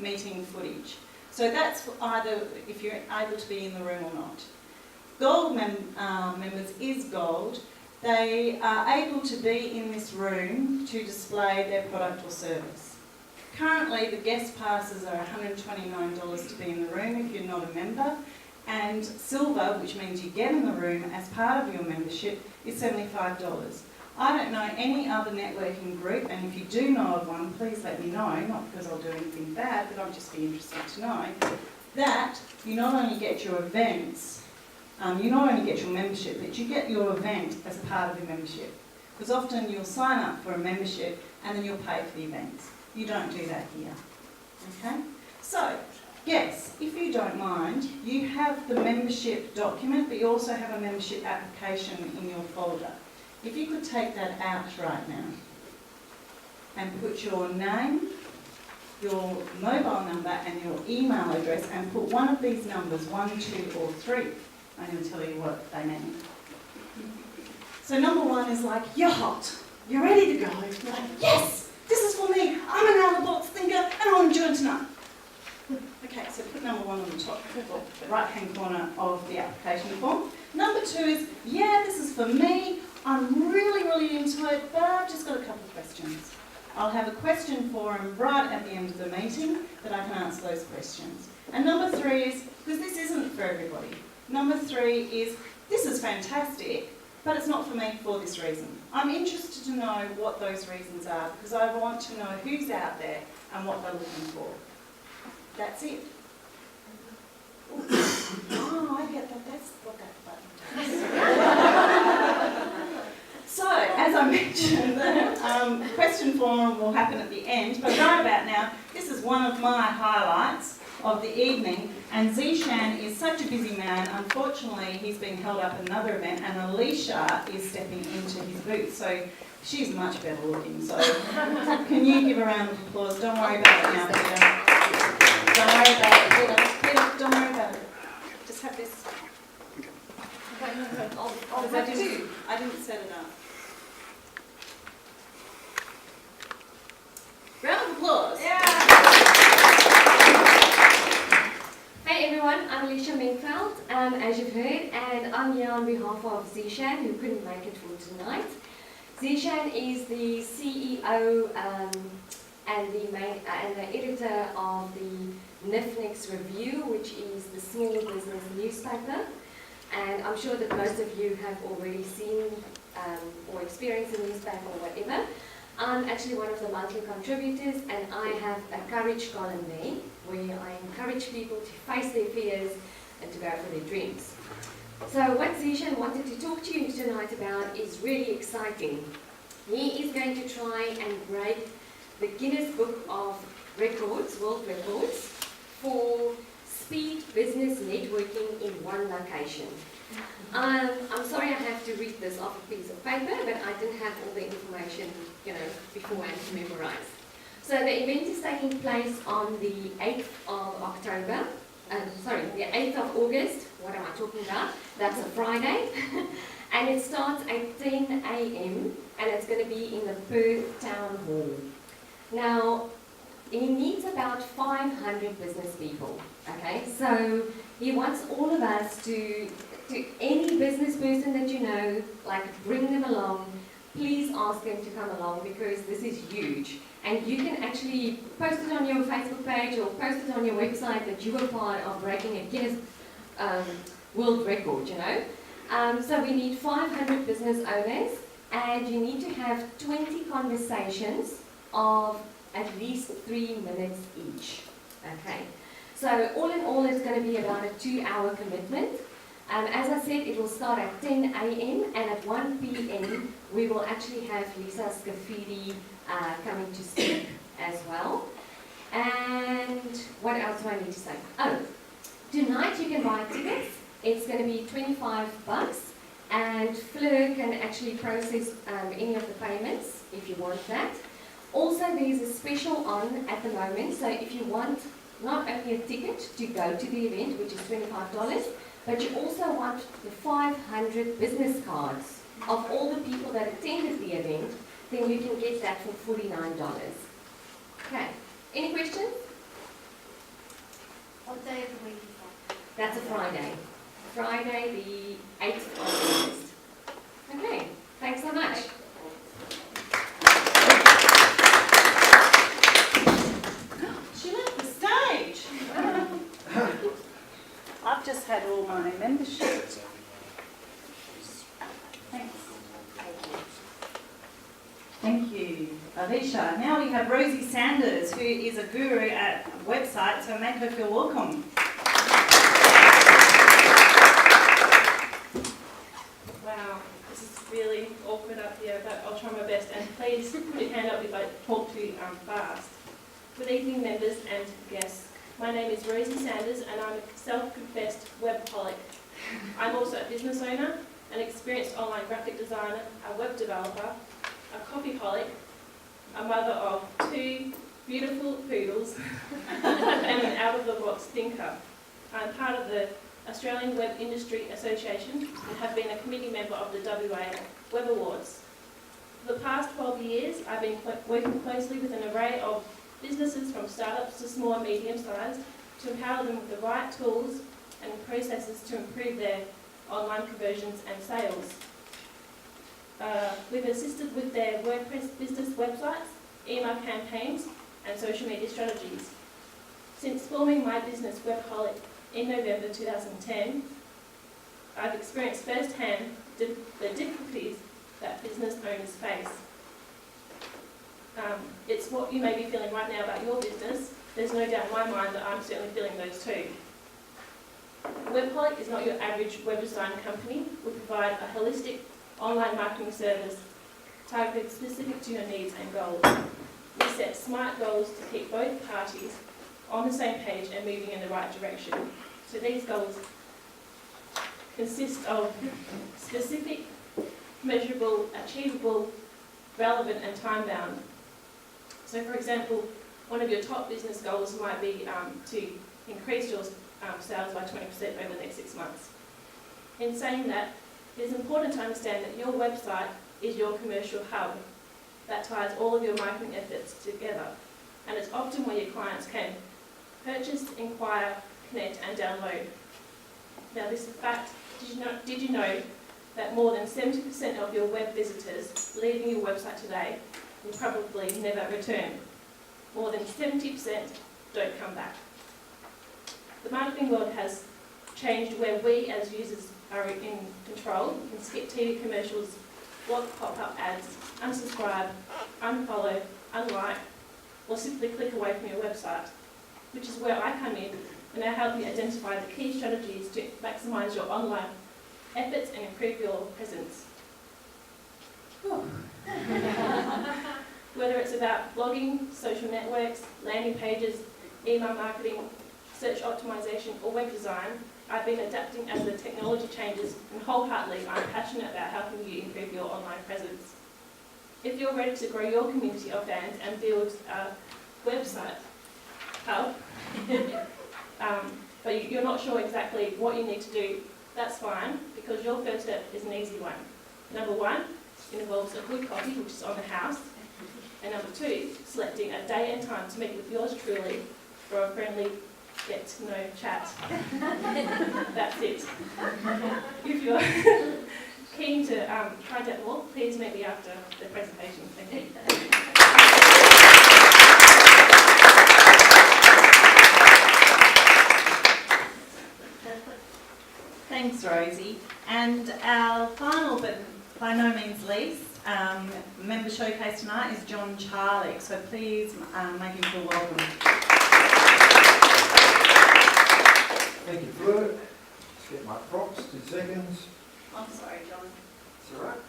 meeting footage. So that's either if you're able to be in the room or not. Gold members is gold. They are able to be in this room to display their product or service. Currently, the guest passes are $129 to be in the room if you're not a member, and silver, which means you get in the room as part of your membership, is $75. I don't know any other networking group, and if you do know of one, please let me know, not because I'll do anything bad, but I'll just be interested to know, that you not only get your events, you not only get your membership, but you get your event as a part of your membership. Because often you'll sign up for a membership and then you'll pay for the events. You don't do that here. Okay? So, yes, if you don't mind, you have the membership document, but you also have a membership application in your folder. If you could take that out right now and put your name, your mobile number and your email address, and put one of these numbers, 1, 2 or 3. I'm going to tell you what they mean. So number 1 is like, you're hot, you're ready to go. You're like, yes, this is for me. I'm an out-of-the-box thinker and I want to join tonight. Okay, so put number 1 on the top right-hand corner of the application form. Number 2 is, yeah, this is for me. I'm really, really into it, but I've just got a couple of questions. I'll have a question forum right at the end of the meeting that I can answer those questions. And number 3 is, because this isn't for everybody, number 3 is, this is fantastic, but it's not for me for this reason. I'm interested to know what those reasons are because I want to know who's out there and what they're looking for. That's it. Oh, I get that. That's what that button does. So, as I mentioned, the question forum will happen at the end, but right about now, this is one of my highlights of the evening, and Zishan is such a busy man. Unfortunately, he's being held up at another event, and Alicia is stepping into his booth, so she's much better looking. So, can you give a round of applause? Don't worry about it now, Peter. Don't worry about it, Peter. Peter, don't worry about it. Just have this. I didn't set it up. Round of applause. Hey everyone, I'm Alicia Mingfeld, as you've heard, and I'm here on behalf of Zishan, who couldn't make it for tonight. Zishan is the CEO and the editor of the NIFNIX Review, which is the small business newspaper. And I'm sure that most of you have already seen or experienced the newspaper or whatever. I'm actually one of the monthly contributors, and I have a courage column there where I encourage people to face their fears and to go for their dreams. So what Zishan wanted to talk to you tonight about is really exciting. He is going to try and break the Guinness Book of Records, World Records, for speed business networking in one location. I'm sorry I have to read this off a piece of paper, but I didn't have all the information, beforehand to memorize. So the event is taking place on the 8th of October. The 8th of August. What am I talking about? That's a Friday. And it starts at 10 a.m. and it's going to be in the Perth Town Hall. Now, he needs about 500 business people. Okay, so he wants all of us to any business person that you know, bring them along. Please ask them to come along because this is huge. And you can actually post it on your Facebook page or post it on your website that you were part of breaking a Guinness World Record, So we need 500 business owners, and you need to have 20 conversations of at least 3 minutes each. Okay. So all in all, it's going to be about a 2-hour commitment. As I said, it will start at 10 a.m. and at 1 p.m. we will actually have Lisa Scafidi coming to speak as well. And what else do I need to say? Oh, tonight you can buy tickets. It's going to be $25, and Fleur can actually process any of the payments if you want that. Also, there's a special on at the moment, so if you want not only a ticket to go to the event, which is $25, but you also want the 500 business cards of all the people that attended the event, then you can get that for $49. Okay, any questions? What day of the week is that? That's a Friday. Friday the 8th of August. Okay, thanks so much. She left the stage. I've just had all my membership. Thanks. Thank you, Alicia. Now we have Rosie Sanders, who is a guru at websites, so make her feel welcome. Wow, this is really awkward up here, but I'll try my best. And please put your hand up if I talk too fast. Good evening, members and guests. My name is Rosie Sanders, and I'm a self-confessed webaholic. I'm also a business owner, an experienced online graphic designer, a web developer, a coffeeholic, a mother of 2 beautiful poodles, and an out-of-the-box thinker. I'm part of the Australian Web Industry Association and have been a committee member of the WA Web Awards. For the past 12 years, I've been working closely with an array of businesses from startups to small and medium-sized to empower them with the right tools and processes to improve their online conversions and sales. We've assisted with their WordPress business websites, email campaigns, and social media strategies. Since forming my business Webaholic in November 2010, I've experienced firsthand the difficulties clients face. It's what you may be feeling right now about your business. There's no doubt in my mind that I'm certainly feeling those too. Webpolic is not your average web design company. We provide a holistic online marketing service targeted specific to your needs and goals. We set smart goals to keep both parties on the same page and moving in the right direction. So these goals consist of specific, measurable, achievable, relevant and time-bound. So for example, one of your top business goals might be to increase your sales by 20% over the next 6 months. In saying that, it is important to understand that your website is your commercial hub that ties all of your marketing efforts together, and it's often where your clients can purchase, inquire, connect and download. Now this is a fact. Did you know that more than 70% of your web visitors leaving your website today will probably never return? More than 70% don't come back. The marketing world has changed where we as users are in control. You can skip TV commercials, block pop-up ads, unsubscribe, unfollow, unlike, or simply click away from your website, which is where I come in and I help you identify the key strategies to maximise your online efforts and improve your presence. Whether it's about blogging, social networks, landing pages, email marketing, search optimization or web design, I've been adapting as the technology changes, and wholeheartedly I'm passionate about helping you improve your online presence. If you're ready to grow your community of fans and build a website hub, but you're not sure exactly what you need to do, that's fine, because your first step is an easy one. Number one, it involves a good coffee, which is on the house. And number two, selecting a day and time to meet with yours truly for a friendly get-to-know chat. That's it. If you're keen to find out more, please meet me after the presentation. Thank you. Thanks, Rosie. And our final, but by no means least, member showcase tonight is John Charlick. So please make him feel welcome. Thank you, Fleur. Just get my props, 2 seconds. I'm sorry, John. It's all right.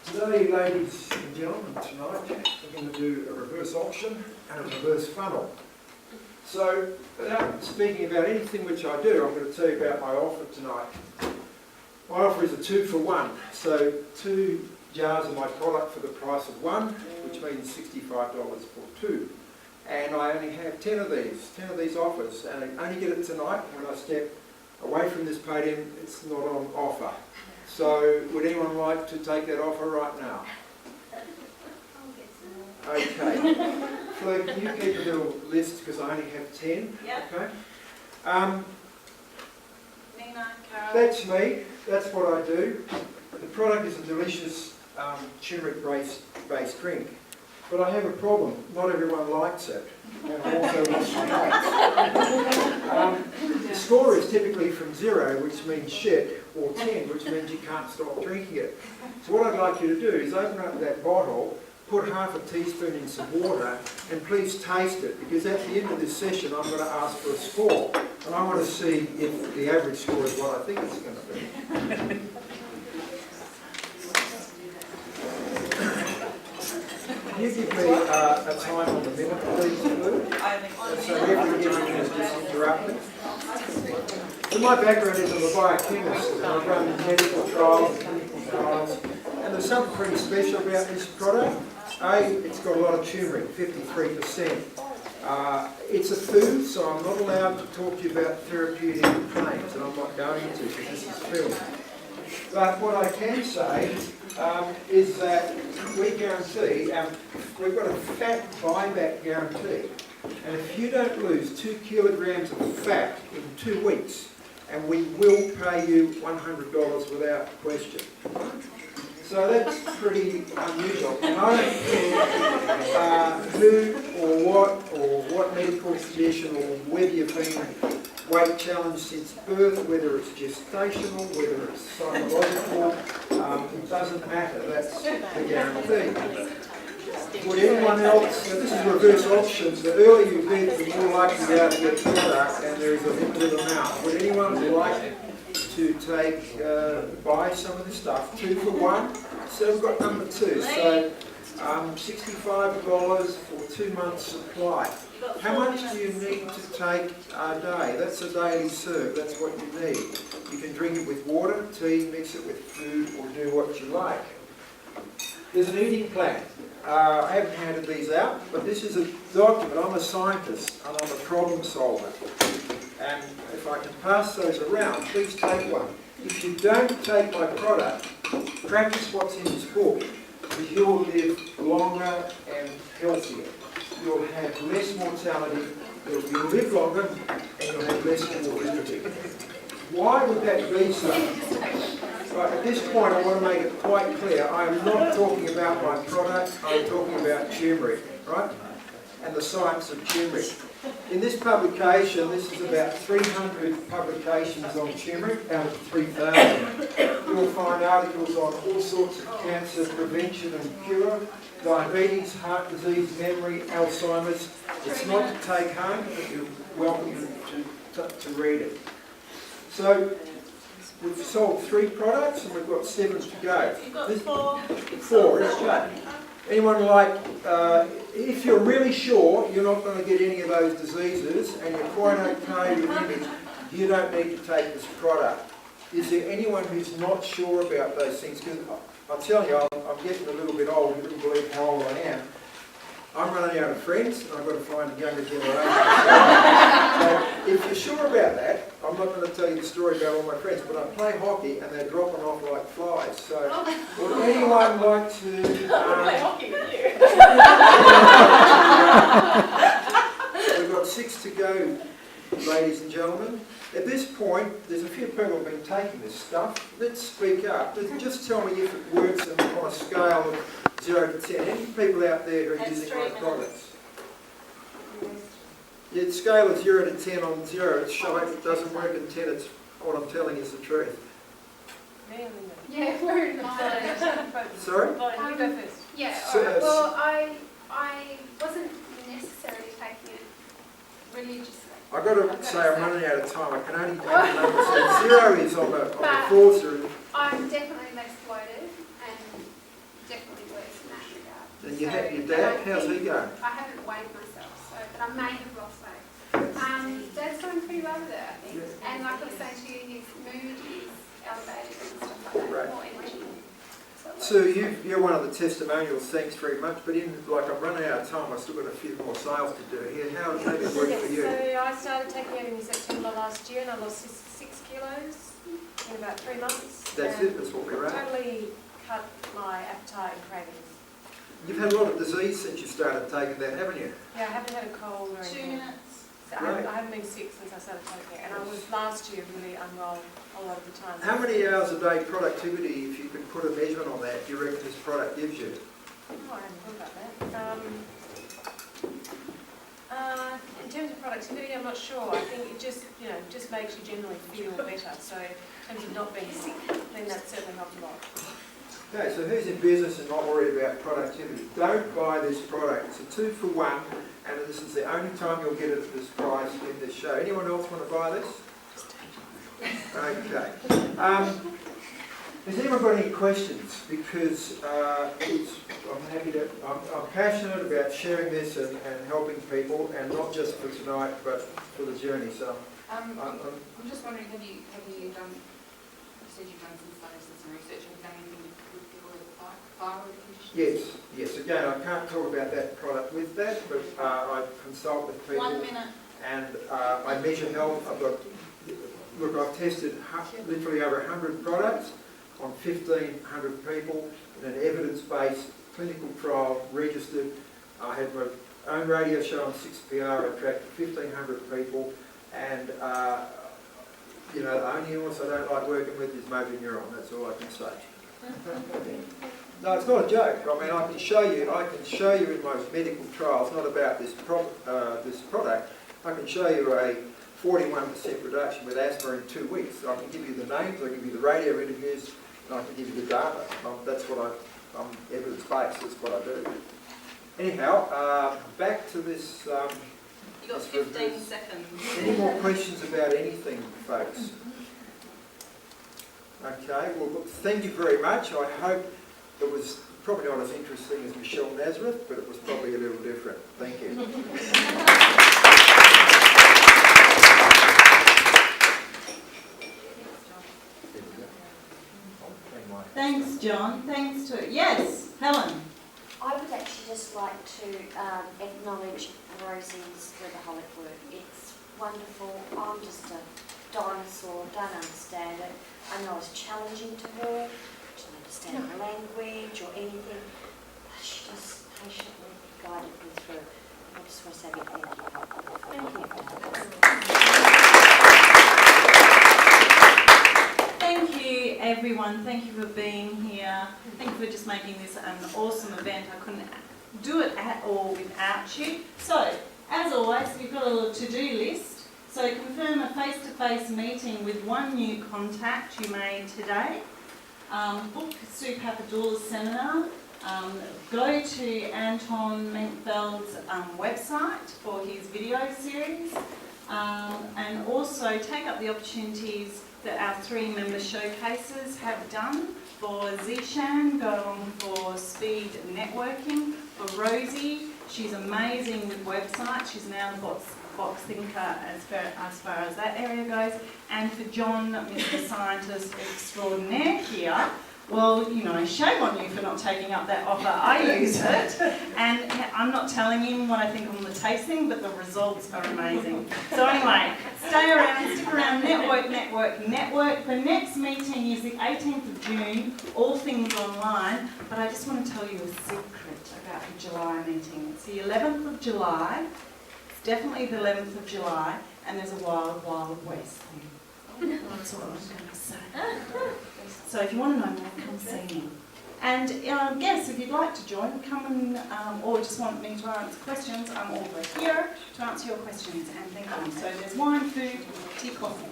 Today, ladies and gentlemen, tonight we're going to do a reverse auction and a reverse funnel. So, without speaking about anything which I do, I'm going to tell you about my offer tonight. My offer is a 2 for 1. So, 2 jars of my product for the price of 1, which means $65 for 2. And I only have 10 of these offers, and I only get it tonight. When I step away from this podium, it's not on offer. So, would anyone like to take that offer right now? Okay. Fleur, can you keep a little list, because I only have 10? Yep. Okay. Nina, Carol. That's me. That's what I do. The product is a delicious turmeric-based drink. But I have a problem. Not everyone likes it. And I also want some The score is typically from 0, which means shit, or 10, which means you can't stop drinking it. So what I'd like you to do is open up that bottle, put half a teaspoon in some water, and please taste it, because at the end of this session I'm going to ask for a score. And I want to see if the average score is what I think it's going to be. Can you give me a time on the minute, please, Fleur? So everything is just interrupted. So my background is I'm a biochemist, and I run medical trials and clinical trials. And there's something pretty special about this product. It's got a lot of turmeric, 53%. It's a food, so I'm not allowed to talk to you about therapeutic claims, and I'm not going to, because this is film. But what I can say is that we guarantee, we've got a fat buyback guarantee. And if you don't lose 2 kilograms of fat in 2 weeks, and we will pay you $100 without question. So that's pretty unusual. And I don't care who or what medical condition or whether you've been weight challenge since birth, whether it's gestational, whether it's psychological, it doesn't matter, that's the guarantee. Would anyone else, now this is reverse option, the earlier you bid, the more likely you are to get product, and there is a limited amount. Would anyone like to take, buy some of this stuff, 2 for 1? So we've got number 2, so $65 for 2 months supply. How much do you need to take a day? That's a daily serve, that's what you need. You can drink it with water, tea, mix it with food, or do what you like. There's an eating plan. I haven't handed these out, but this is a document. I'm a scientist and I'm a problem solver. And if I can pass those around, please take one. If you don't take my product, practice what's in this book, because you'll live longer and healthier. You'll have less mortality, you'll live longer, and you'll have less morbidity. Why would that be so? Right, at this point I want to make it quite clear, I am not talking about my product, I'm talking about turmeric, right? And the science of turmeric. In this publication, this is about 300 publications on turmeric out of 3,000. You'll find articles on all sorts of cancer prevention and cure, diabetes, heart disease, memory, Alzheimer's. It's not to take home, but you're welcome to read it. So, we've sold 3 products and we've got 7 to go. You've got 4. 4, okay. Anyone like, if you're really sure you're not going to get any of those diseases and you're quite okay with image, you don't need to take this product. Is there anyone who's not sure about those things? Because I'll tell you, I'm getting a little bit old, you wouldn't believe how old I am. I'm running out of friends and I've got to find a younger generation. So if you're sure about that, I'm not going to tell you the story about all my friends, but I play hockey and they're dropping off like flies. So would anyone like to... play hockey with you. We've got 6 to go, ladies and gentlemen. At this point, there's a few people who've been taking this stuff. Let's speak up. Just tell me if it works on a scale of 0 to 10. Any people out there who are using my products? Yeah, scale of 0 to 10 on 0, it's showing it doesn't work, and 10, it's what I'm telling you is the truth. Yeah, we're in the Sorry? You go first. Yeah, So, alright. Well, I wasn't necessarily taking it religiously. I've got to say I'm running out of time. I can only take the numbers. So 0 is on the fraudster. I'm definitely less bloated and definitely worse in that regard. And you have your dad, how's he going? I haven't weighed myself, so but I may have lost weight. Dad's doing pretty well with it, I think. Yeah. And like I was saying to you, his mood is elevated and stuff like that, Right. more energy. So you're one of the testimonials, thanks very much, but I'm running out of time, I've still got a few more sales to do here. How did it work for you? So I started taking it in September last year and I lost 6 kilos in about 3 months. That's it, that's what we're at. Totally cut my appetite and cravings. You've had a lot of disease since you started taking that, haven't you? Yeah, I haven't had a cold or 2 anything. minutes. So I haven't been sick since I started taking it, and I was last year really unwell a lot of the time. How many hours a day productivity, if you could put a measurement on that, do you reckon this product gives you? Oh, I hadn't thought about that. In terms of productivity, I'm not sure. I think it just makes you generally feel better. So in terms of not being sick, then that certainly helps a lot. Okay, so who's in business and not worried about productivity? Don't buy this product. It's a 2 for 1, and this is the only time you'll get it at this price in this show. Anyone else want to buy this? Okay. Has anyone got any questions? Because I'm passionate about sharing this and helping people, and not just for tonight, but for the journey. So I'm just wondering, have you done? You said you've done some studies and some research. Have you done anything with people with thyroid conditions? yes. Again, I can't talk about that product with that, but I consult with people. 1 minute. And I measure health. I've tested literally over 100 products on 1,500 people in an evidence-based clinical trial, registered. I had my own radio show on 6PR. I attracted 1,500 people, and the only illness I don't like working with is motor neuron. That's all I can say. No, it's not a joke. I mean, I can show you in my medical trials, not about this product. I can show you a 41% reduction with asthma in 2 weeks. I can give you the names, I can give you the radio interviews, and I can give you the data. That's what I'm evidence-based, that's what I do. Anyhow, back to this... You've got 15 seconds. Any more questions about anything, folks? Okay, well, look, thank you very much. I hope it was probably not as interesting as Michelle Nazareth, but it was probably a little different. Thank you. Thanks, John. Thanks to... Yes, Helen. I would actually just like to acknowledge Rosie's workaholic work. It's wonderful. I'm just a dinosaur, don't understand it. I know it's challenging to her, to understand the language or anything. But she just patiently guided me through. I just want to say a big thank you. Thank you, everyone. Thank you for being here. Thank you for just making this an awesome event. I couldn't do it at all without you. So, as always, we've got a little to-do list. So confirm a face-to-face meeting with one new contact you made today. Book Sue Papadoula's seminar. Go to Anton Menkfeld's website for his video series. And also take up the opportunities that our 3 member showcases have done. For Zishan, go along for speed networking. For Rosie, she's amazing with websites. She's now the box thinker as far as that area goes. And for John, Mr. Scientist Extraordinaire here, well, you know, shame on you for not taking up that offer. I use it, and I'm not telling him what I think on the tasting, but the results are amazing. So anyway, stay around, stick around, network. The next meeting is the 18th of June, all things online, but I just want to tell you a secret about the July meeting. It's the 11th of July, it's definitely the 11th of July, and there's a Wild Wild West thing. That's all I'm going to say. So if you want to know more, come see me. And yes, if you'd like to join, come and, or just want me to answer questions, I'm always here to answer your questions and thank you. So there's wine, food, tea, coffee.